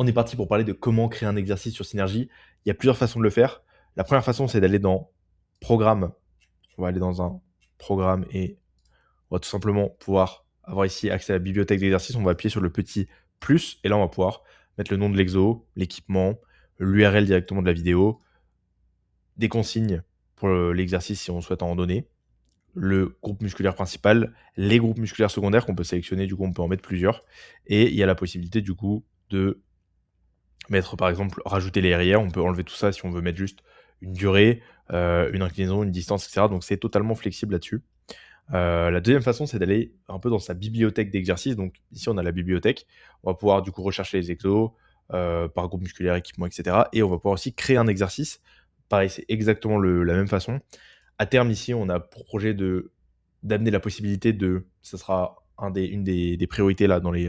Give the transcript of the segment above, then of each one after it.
On est parti pour parler de comment créer un exercice sur Synergy. Il y a plusieurs façons de le faire. La première façon, c'est d'aller dans Programme. On va aller dans un programme et on va tout simplement pouvoir avoir ici accès à la bibliothèque d'exercices. On va appuyer sur le petit plus et là, on va pouvoir mettre le nom de l'exo, l'équipement, l'URL directement de la vidéo, des consignes pour l'exercice si on souhaite en donner, le groupe musculaire principal, les groupes musculaires secondaires qu'on peut sélectionner, du coup, on peut en mettre plusieurs. Et il y a la possibilité, du coup, de mettre par exemple, rajouter les RIR, on peut enlever tout ça si on veut mettre juste une durée, une inclinaison, une distance, et cetera. Donc c'est totalement flexible là-dessus. La deuxième façon, c'est d'aller un peu dans sa bibliothèque d'exercices. Donc ici, on a la bibliothèque. On va pouvoir du coup rechercher les exos par groupe musculaire, équipement, etc. Et on va pouvoir aussi créer un exercice. Pareil, c'est exactement la même façon. À terme, ici, on a pour projet d'amener la possibilité de, ça sera une des priorités là dans les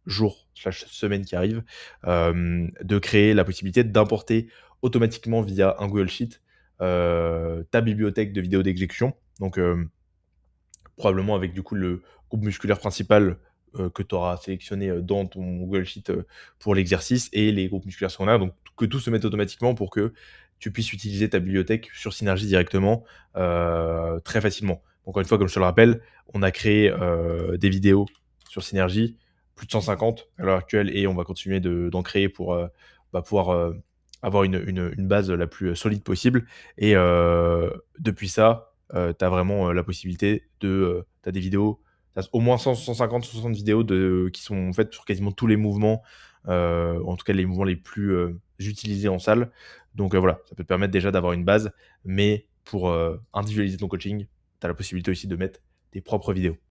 jours/semaines qui arrivent, de créer la possibilité d'importer automatiquement via un Google Sheet ta bibliothèque de vidéos d'exécution. Donc, probablement avec du coup le groupe musculaire principal que tu auras sélectionné dans ton Google Sheet pour l'exercice et les groupes musculaires secondaires. Donc, que tout se mette automatiquement pour que tu puisses utiliser ta bibliothèque sur Synergy directement très facilement. Encore une fois, comme je te le rappelle, on a créé des vidéos sur Synergy, plus de 150 à l'heure actuelle, et on va continuer d'en créer pour pouvoir avoir une base la plus solide possible. Et depuis ça, tu as vraiment la possibilité de... tu as des vidéos, t'as au moins 100, 150, 60 vidéos qui sont faites sur quasiment tous les mouvements, en tout cas les mouvements les plus utilisés en salle. Donc voilà, ça peut te permettre déjà d'avoir une base, mais pour individualiser ton coaching, tu as la possibilité aussi de mettre tes propres vidéos.